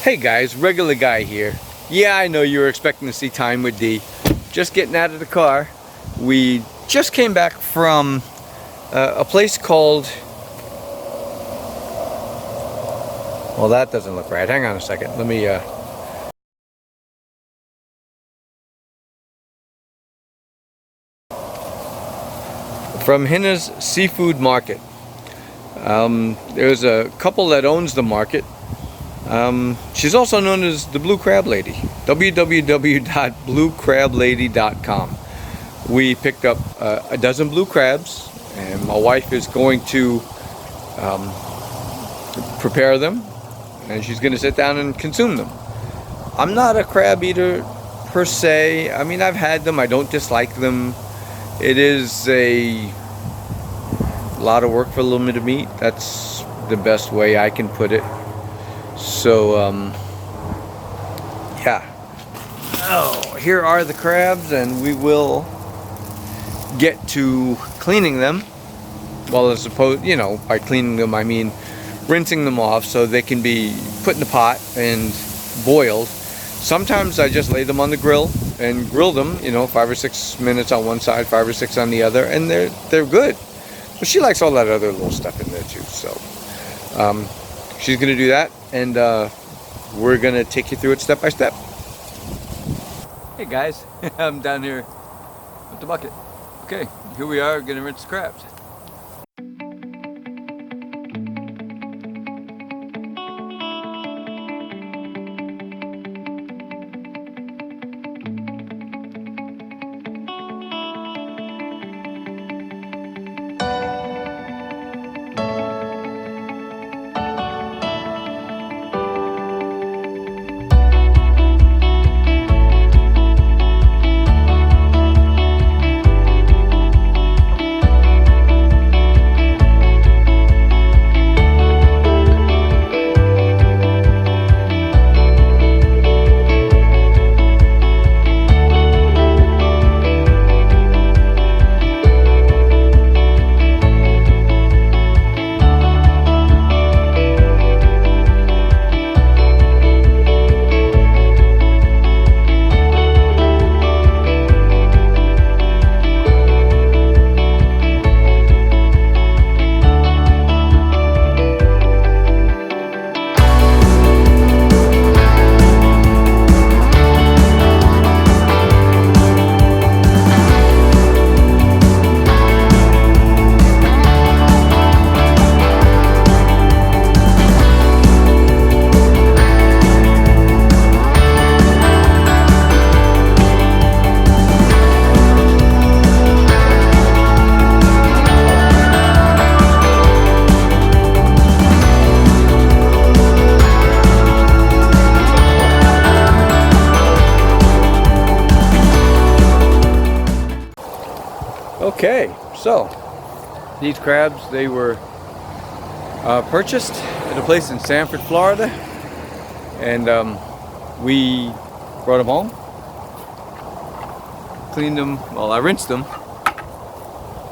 Hey guys, regular guy here. Yeah, I know you were expecting to see Time with D. Just getting out of the car. We just came back from a place called... Well, that doesn't look right. Hang on a second. Let me... From Hnina's Seafood Market. There's a couple that owns the market. She's also known as the Blue Crab Lady. www.bluecrablady.com. We picked up a dozen blue crabs, and my wife is going to prepare them, and she's going to sit down and consume them. I'm not a crab eater per se. I mean, I've had them. I don't dislike them. It is a lot of work for a little bit of meat. That's the best way I can put it. So, yeah. Oh, here are the crabs, and we will get to cleaning them. Well, as opposed, you know, by cleaning them, I mean rinsing them off so they can be put in the pot and boiled. Sometimes I just lay them on the grill and grill them, you know, 5 or 6 minutes on one side, 5 or 6 on the other, and they're good. But she likes all that other little stuff in there too, so she's gonna do that, and we're gonna take you through it step by step. Hey guys, I'm down here with the bucket. Okay, here we are gonna rinse the crabs. Okay, so these crabs, they were purchased at a place in Sanford, Florida, and we brought them home, cleaned them. Well, I rinsed them.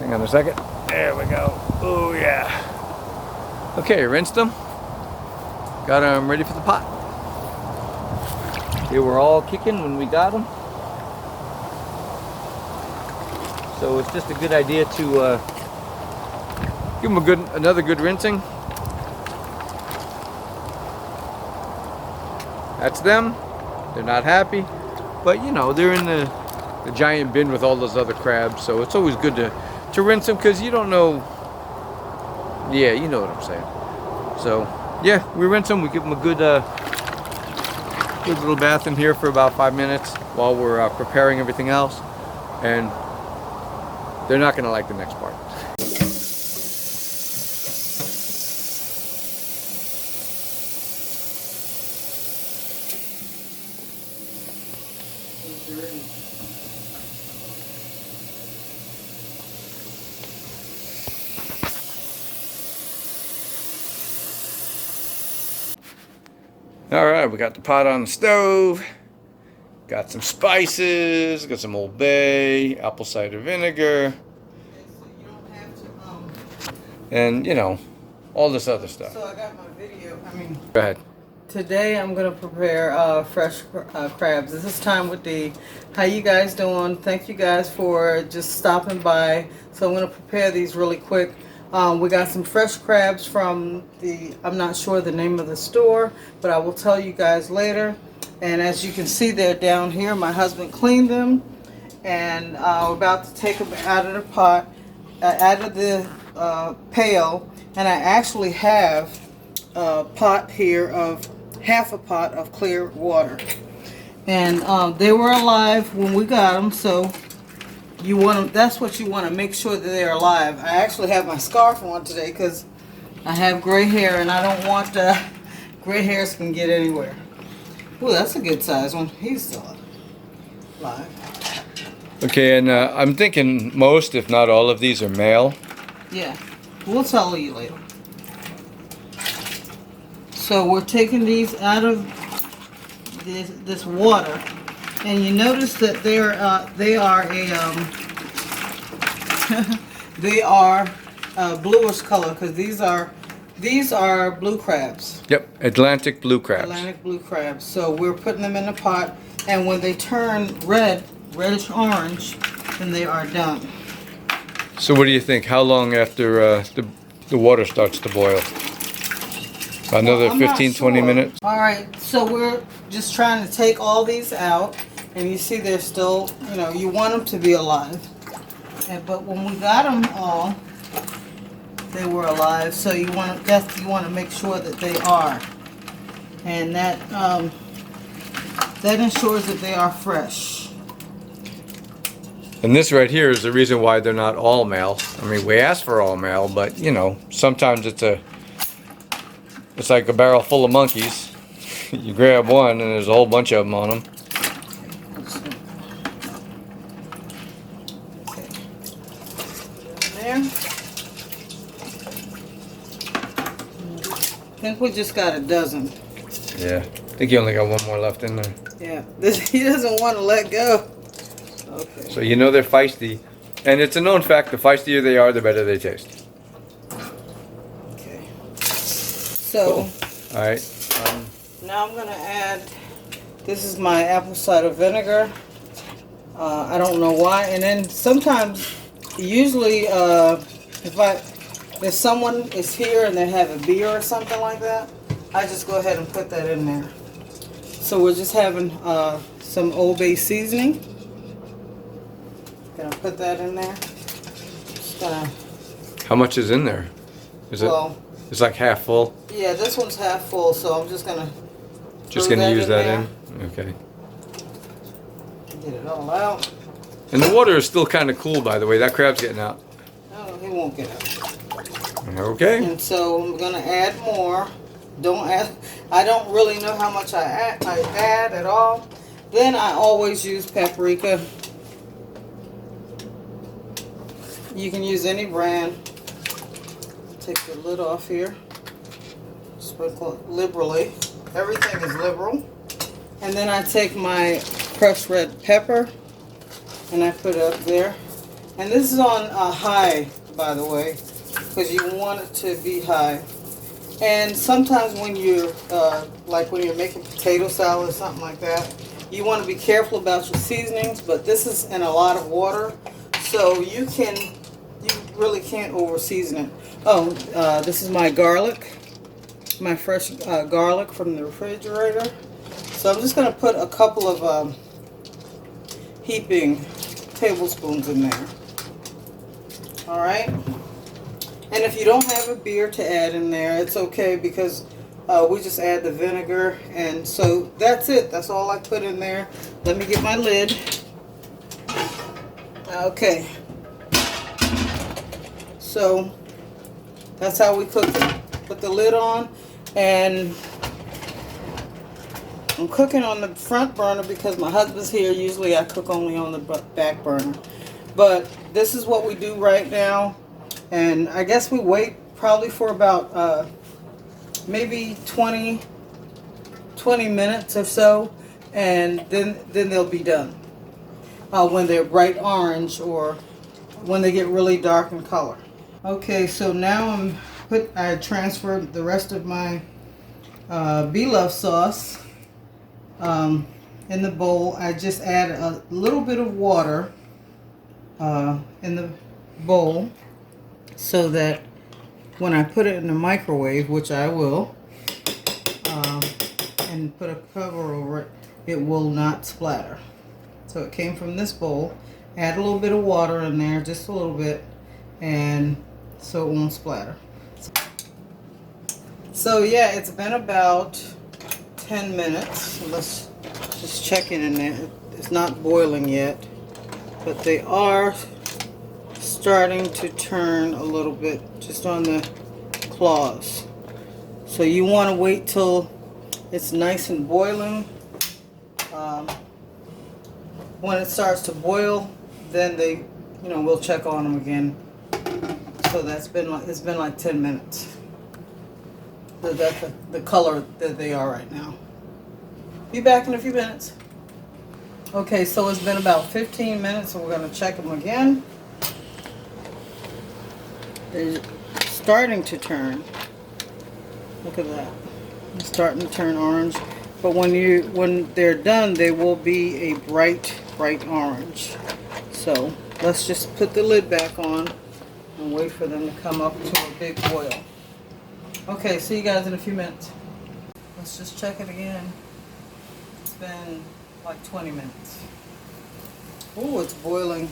Hang on a second. There we go. Oh yeah. Okay, rinsed them. Got them ready for the pot. They were all kicking when we got them. So it's just a good idea to give them another good rinsing. That's them. They're not happy, but you know, they're in the giant bin with all those other crabs. So it's always good to rinse them, because you don't know. Yeah, you know what I'm saying. So yeah, we rinse them. We give them a good little bath in here for about 5 minutes while we're preparing everything else, and they're not going to like the next part. All right, we got the pot on the stove. Got some spices, got some Old Bay, apple cider vinegar, and you know, all this other stuff. So I got my video. Go ahead. Today I'm going to prepare fresh crabs. This is Time with D. How you guys doing? Thank you guys for just stopping by. So I'm going to prepare these really quick. We got some fresh crabs from I'm not sure the name of the store, but I will tell you guys later. And as you can see, they're down here. My husband cleaned them, and we're about to take them out of the pot, out of the pail. And I actually have a pot here of half a pot of clear water, and they were alive when we got them. So you want them, that's what you want to make sure that they're alive. I actually have my scarf on today because I have gray hair and I don't want gray hairs can get anywhere. Ooh, that's a good size one. He's still alive. Okay, and I'm thinking most, if not all of these are male. Yeah, we'll tell you later. So we're taking these out of this water, and you notice that they are a bluish color because these are blue crabs. Yep, Atlantic blue crabs. Atlantic blue crabs. So we're putting them in the pot, and when they turn reddish orange, then they are done. So what do you think? How long after the water starts to boil? Another 15-20 minutes? All right, so we're just trying to take all these out, and you see they're still, you want them to be alive. But when we got them all, they were alive. So you want to make sure that they are, and that ensures that they are fresh. And this right here is the reason why they're not all male. I mean, we asked for all male, but sometimes it's like a barrel full of monkeys. You grab one and there's a whole bunch of them on them. Okay. There. I think we just got a dozen. Yeah, I think you only got one more left in there. Yeah, he doesn't want to let go. Okay. So they're feisty. And it's a known fact, the feistier they are, the better they taste. Okay. So, cool. All right. Now I'm going to add, this is my apple cider vinegar. I don't know why. And then sometimes, usually, if someone is here and they have a beer or something like that, I just go ahead and put that in there. So we're just having some Old Bay seasoning. Gonna put that in there. Just gonna. How much is in there? It's like half full? Yeah, this one's half full, so I'm just gonna use that in? Okay. Get it all out. And the water is still kind of cool, by the way. That crab's getting out. No, he won't get out. Okay. And so I'm gonna add more. I don't really know how much I add at all. Then I always use paprika. You can use any brand. Take the lid off here. Sprinkle it liberally. Everything is liberal. And then I take my crushed red pepper and I put it up there. And this is on high, by the way, because you want it to be high. And sometimes when you're when you're making potato salad or something like that, you want to be careful about your seasonings. But this is in a lot of water, so you really can't over season it. Oh, this is my garlic, my fresh garlic from the refrigerator. So I'm just going to put a couple of heaping tablespoons in there. All right. And if you don't have a beer to add in there, it's okay because we just add the vinegar. And so that's it. That's all I put in there. Let me get my lid. Okay. So that's how we cook it. Put the lid on, and I'm cooking on the front burner because my husband's here. Usually I cook only on the back burner. But this is what we do right now. And I guess we wait probably for about maybe 20 minutes or so, and then they'll be done. When they're bright orange or when they get really dark in color. Okay, so now I transferred the rest of my beef sauce in the bowl. I just add a little bit of water in the bowl so that when I put it in the microwave, which I will, and put a cover over it, it will not splatter. So it came from this bowl. Add a little bit of water in there, just a little bit, and so it won't splatter. So yeah, it's been about 10 minutes. Let's just check it in there. It's not boiling yet, but they are starting to turn a little bit just on the claws. So you want to wait till it's nice and boiling. When it starts to boil, then we'll check on them again. So it's been like 10 minutes. So that's the color that they are right now. Be back in a few minutes. Okay, so it's been about 15 minutes, and we're going to check them again. They're starting to turn. Look at that. They're starting to turn orange. But when they're done, they will be a bright orange. So let's just put the lid back on and wait for them to come up to a big boil. Okay, see you guys in a few minutes. Let's just check it again. It's been like 20 minutes. Oh, it's boiling.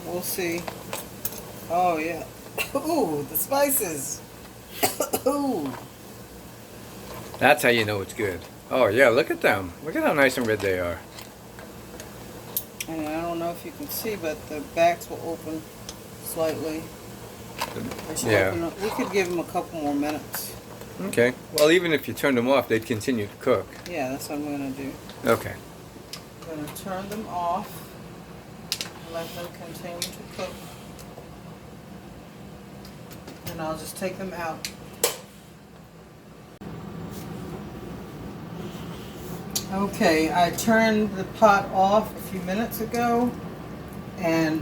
We'll see. Oh yeah. Ooh, the spices. Ooh. That's how you know it's good. Oh yeah, look at them. Look at how nice and red they are. And I don't know if you can see, but the backs will open slightly. Yeah. Open up. We could give them a couple more minutes. Okay. Well, even if you turned them off, they'd continue to cook. Yeah, that's what I'm going to do. Okay. I'm going to turn them off and let them continue to cook. And I'll just take them out. Okay, I turned the pot off a few minutes ago and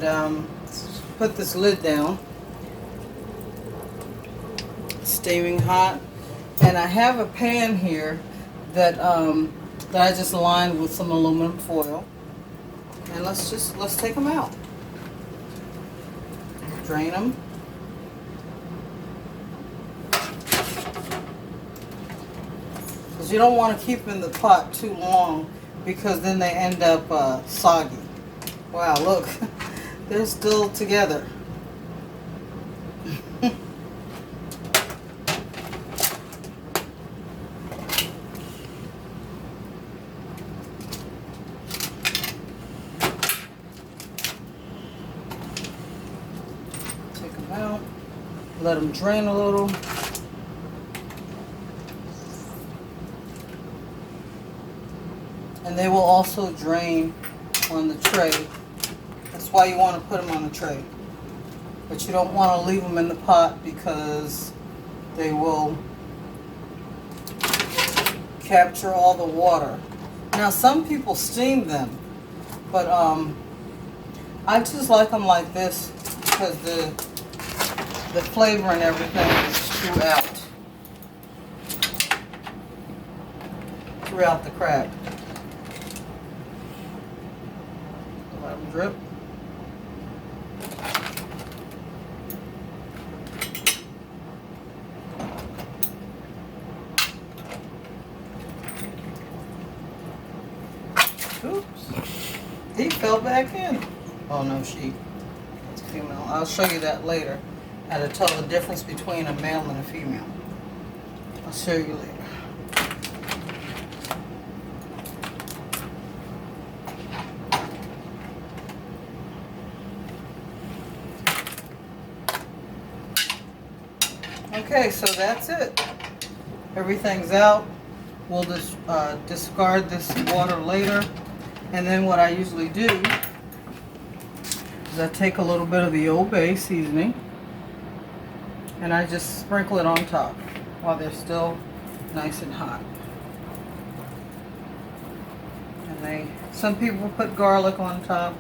put this lid down. Steaming hot, and I have a pan here that I just lined with some aluminum foil, and let's take them out. Drain them. Because you don't want to keep them in the pot too long, because then they end up soggy. Wow, look, they're still together. Take them out, let them drain a little. And they will also drain on the tray. That's why you want to put them on the tray. But you don't want to leave them in the pot because they will capture all the water. Now some people steam them, but I just like them like this because the flavor and everything is throughout the crab. Let them drip. Oops. He fell back in. Oh no, she. It's a female. I'll show you that later. How to tell the difference between a male and a female. I'll show you later. Okay, so that's it. Everything's out. We'll just discard this water later. And then what I usually do is I take a little bit of the Old Bay seasoning and I just sprinkle it on top while they're still nice and hot. And some people put garlic on top.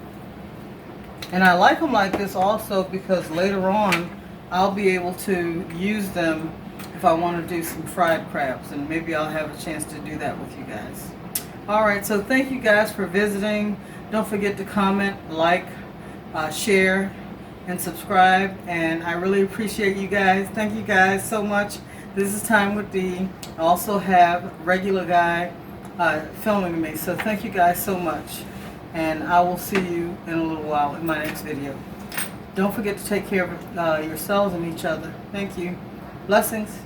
And I like them like this also because later on I'll be able to use them if I want to do some fried crabs, and maybe I'll have a chance to do that with you guys. All right, so thank you guys for visiting. Don't forget to comment, like, share, and subscribe, and I really appreciate you guys. Thank you guys so much. This is Time with D. I also have regular guy filming me, so thank you guys so much, and I will see you in a little while in my next video. Don't forget to take care of yourselves and each other. Thank you. Blessings.